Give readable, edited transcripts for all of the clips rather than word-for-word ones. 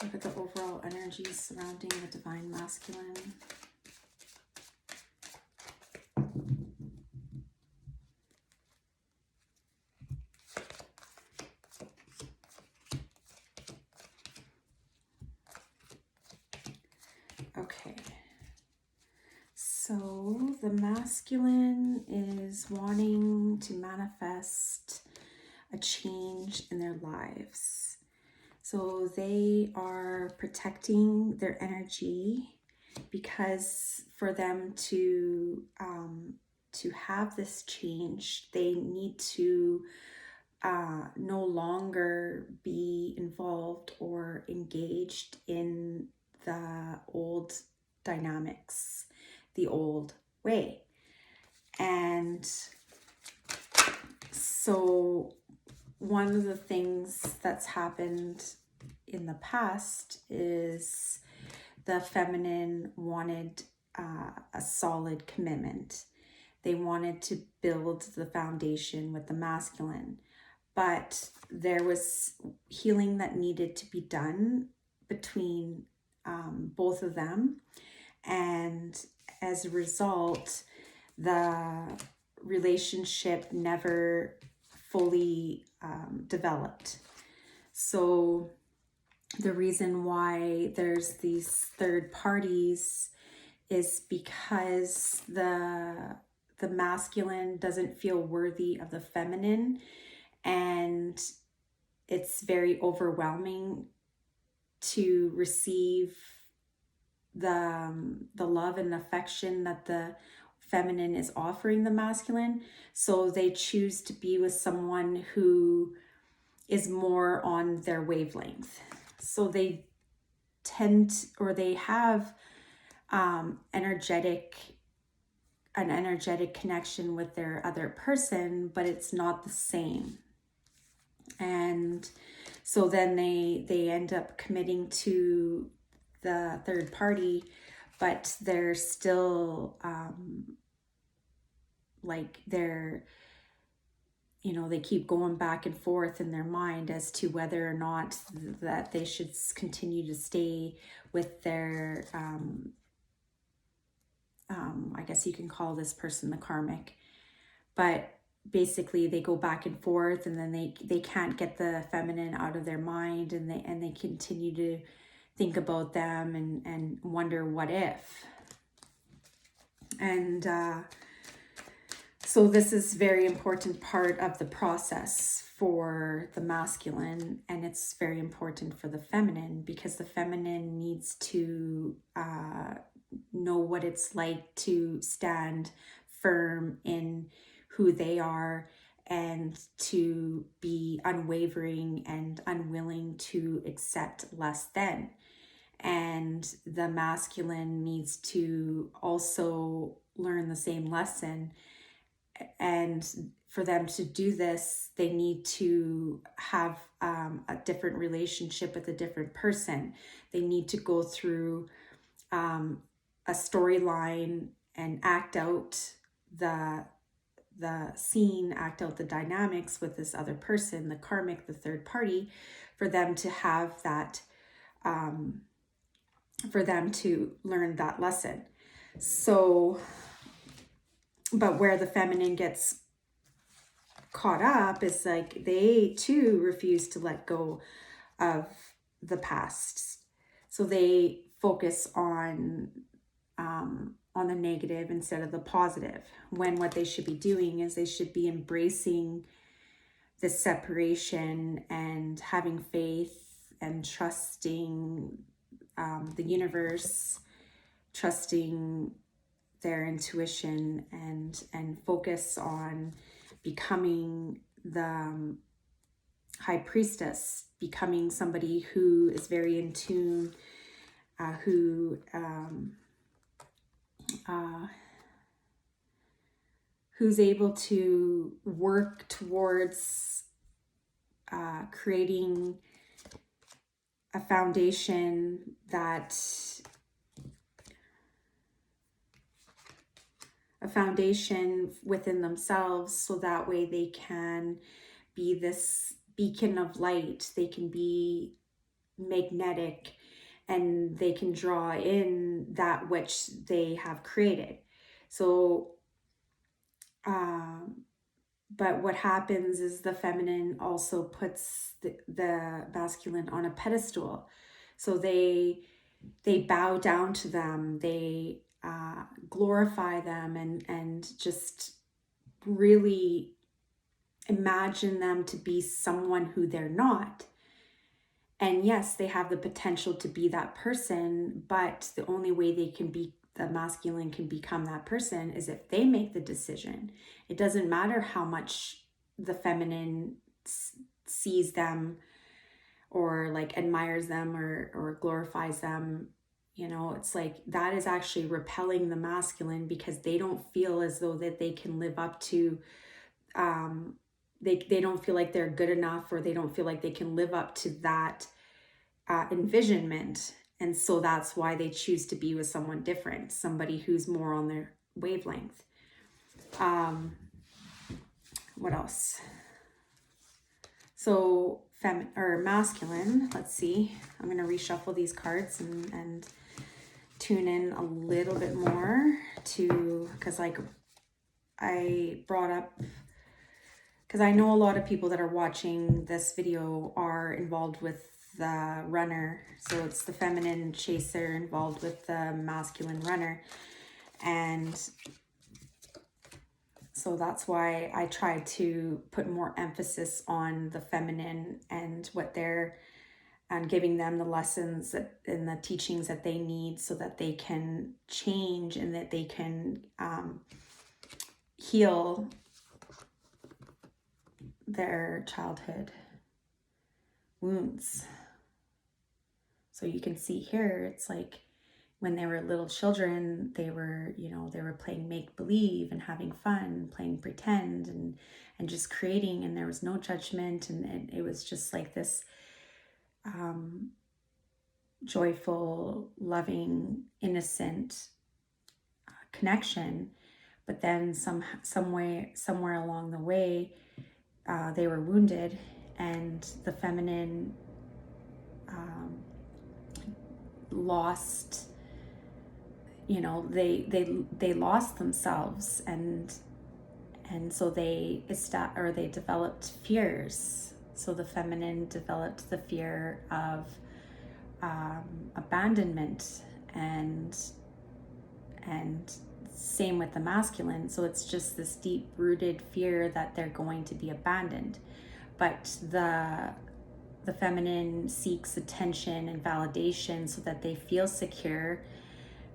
Look at the overall energy surrounding the divine masculine. Okay. So the masculine is wanting to manifest a change in their lives. So they are protecting their energy because for them to have this change, they need to no longer be involved or engaged in the old dynamics, the old way. And so one of the things that's happened in the past is the feminine wanted a solid commitment. They wanted to build the foundation with the masculine, but there was healing that needed to be done between both of them. And as a result, the relationship never fully developed. So the reason why there's these third parties is because the masculine doesn't feel worthy of the feminine, and it's very overwhelming to receive the love and affection that the feminine is offering the masculine. So they choose to be with someone who is more on their wavelength. So they they have an energetic connection with their other person, but it's not the same. And so then they end up committing to the third party, but they're still they keep going back and forth in their mind as to whether or not that they should continue to stay with their I guess you can call this person the karmic, but basically they go back and forth, and then they can't get the feminine out of their mind, and they continue to think about them and wonder what if. And so this is a very important part of the process for the masculine, and it's very important for the feminine, because the feminine needs to know what it's like to stand firm in who they are, and to be unwavering and unwilling to accept less than. And the masculine needs to also learn the same lesson. And for them to do this, they need to have a different relationship with a different person. They need to go through a storyline and act out the scene, act out the dynamics with this other person, the karmic, the third party, for them to have that, for them to learn that lesson. So, but where the feminine gets caught up is like they too refuse to let go of the past. So they focus on the negative instead of the positive, when what they should be doing is they should be embracing the separation and having faith and trusting the universe, trusting their intuition, and focus on becoming the high priestess, becoming somebody who is very in tune, who's able to work towards creating a foundation within themselves, so that way they can be this beacon of light. They can be magnetic, and they can draw in that which they have created. So, but what happens is the feminine also puts the masculine on a pedestal. So they bow down to them, they glorify them, and just really imagine them to be someone who they're not. And yes, they have the potential to be that person, but the only way the masculine can become that person is if they make the decision. It doesn't matter how much the feminine sees them or like admires them or glorifies them. You know, it's like that is actually repelling the masculine, because they don't feel as though that they can live up to, they don't feel like they're good enough, or they don't feel like they can live up to that envisionment. And so that's why they choose to be with someone different, somebody who's more on their wavelength. What else? So masculine, let's see. I'm going to reshuffle these cards and tune in a little bit more to, because like I brought up, because I know a lot of people that are watching this video are involved with the runner. So it's the feminine chaser involved with the masculine runner. And so that's why I try to put more emphasis on the feminine and what they're, and giving them the lessons and the teachings that they need so that they can change and that they can heal their childhood wounds. So you can see here, it's like when they were little children, they were, you know, they were playing make-believe and having fun, playing pretend and just creating, and there was no judgment, and it was just like this joyful, loving, innocent connection. But then somewhere along the way, they were wounded, and the feminine lost, you know, they lost themselves, and so they developed fears. So the feminine developed the fear of abandonment, and same with the masculine. So it's just this deep-rooted fear that they're going to be abandoned. But the feminine seeks attention and validation so that they feel secure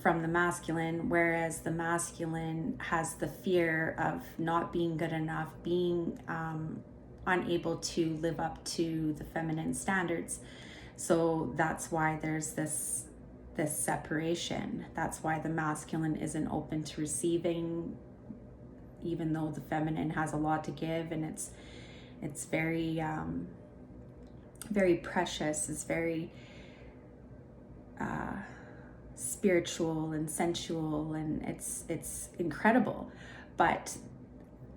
from the masculine, whereas the masculine has the fear of not being good enough, being unable to live up to the feminine standards. So that's why there's this separation. That's why the masculine isn't open to receiving, even though the feminine has a lot to give, and it's very very precious. It's very spiritual and sensual, and it's incredible, but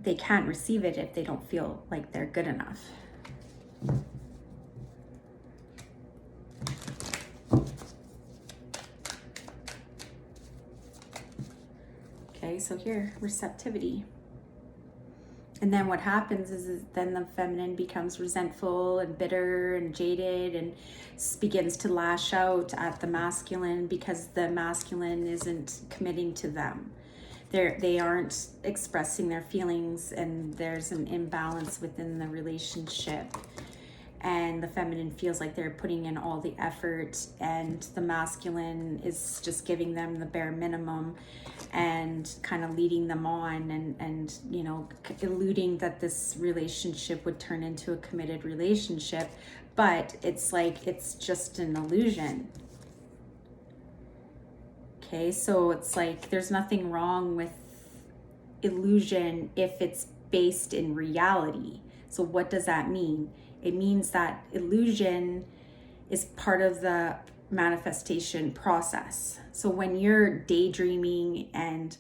they can't receive it if they don't feel like they're good enough. Okay, so here, receptivity. And then what happens is then the feminine becomes resentful and bitter and jaded, and begins to lash out at the masculine because the masculine isn't committing to them. They aren't expressing their feelings, and there's an imbalance within the relationship. And the feminine feels like they're putting in all the effort, and the masculine is just giving them the bare minimum and kind of leading them on, and you know, eluding that this relationship would turn into a committed relationship. But it's like, it's just an illusion. Okay, so it's like there's nothing wrong with illusion if it's based in reality. So what does that mean? It means that illusion is part of the manifestation process. So when you're daydreaming and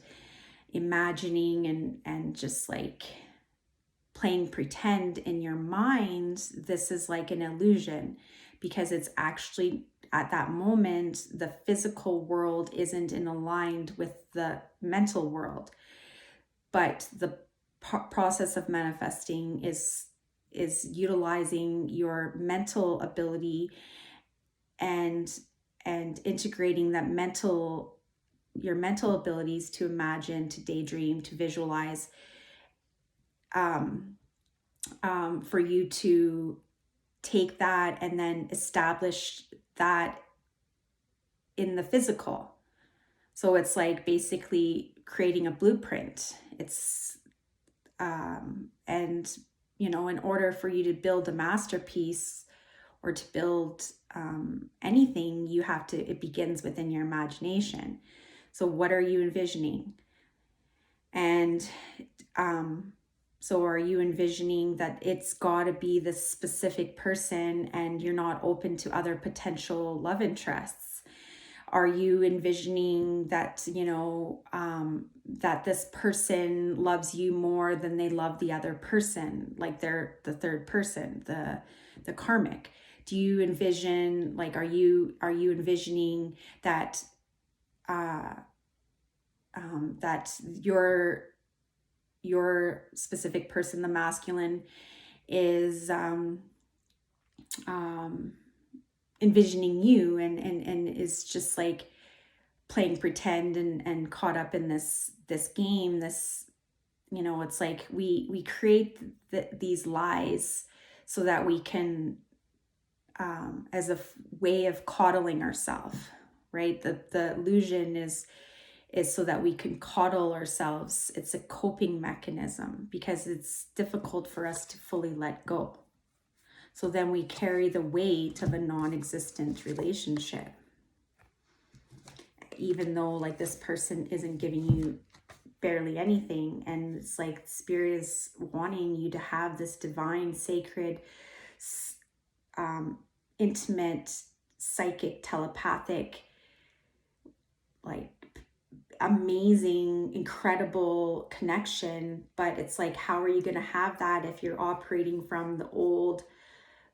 imagining and just like playing pretend in your mind, this is like an illusion, because it's actually at that moment, the physical world isn't in aligned with the mental world. But the process of manifesting is utilizing your mental ability and integrating that your mental abilities to imagine, to daydream, to visualize, for you to take that and then establish that in the physical. So it's like basically creating a blueprint. It's and in order for you to build a masterpiece or to build anything, it begins within your imagination. So what are you envisioning? And so are you envisioning that it's got to be this specific person and you're not open to other potential love interests? Are you envisioning that, that this person loves you more than they love the other person, like they're the third person, the karmic? Do you envision, like, are you envisioning that that your specific person, the masculine, is envisioning you and is just like playing pretend and caught up in this game, this, it's like we create these lies so that we can as a way of coddling ourselves, right? The illusion is so that we can coddle ourselves. It's a coping mechanism because it's difficult for us to fully let go. So then we carry the weight of a non-existent relationship, even though like this person isn't giving you barely anything. And it's like Spirit is wanting you to have this divine, sacred, intimate, psychic, telepathic, like amazing, incredible connection. But it's like, how are you going to have that if you're operating from the old,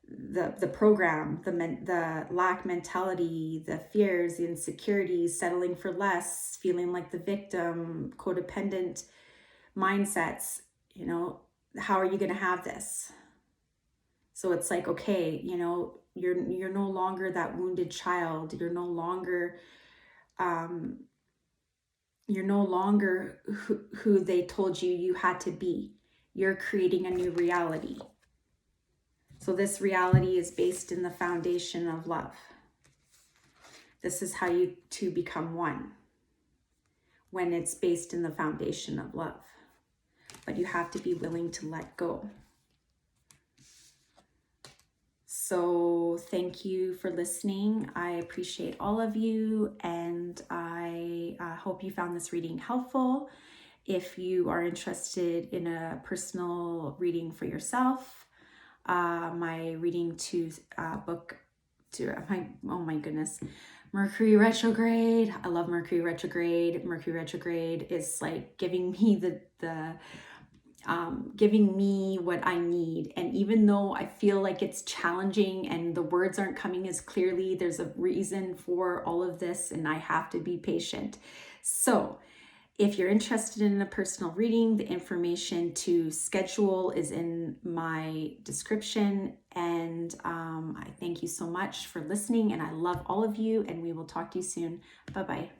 the program, the lack mentality, the fears, the insecurities, settling for less, feeling like the victim, codependent mindsets? How are you going to have this? So it's like, okay, you're no longer that wounded child. You're no longer who they told you had to be. You're creating a new reality. So this reality is based in the foundation of love. This is how you two become one, when it's based in the foundation of love. But you have to be willing to let go. So thank you for listening. I appreciate all of you, and I hope you found this reading helpful. If you are interested in a personal reading for yourself, my reading to book to oh my goodness, Mercury retrograde. I love Mercury retrograde. Mercury retrograde is like giving me giving me what I need. And even though I feel like it's challenging and the words aren't coming as clearly, there's a reason for all of this, and I have to be patient. So if you're interested in a personal reading, the information to schedule is in my description. And I thank you so much for listening, and I love all of you, and we will talk to you soon. Bye-bye.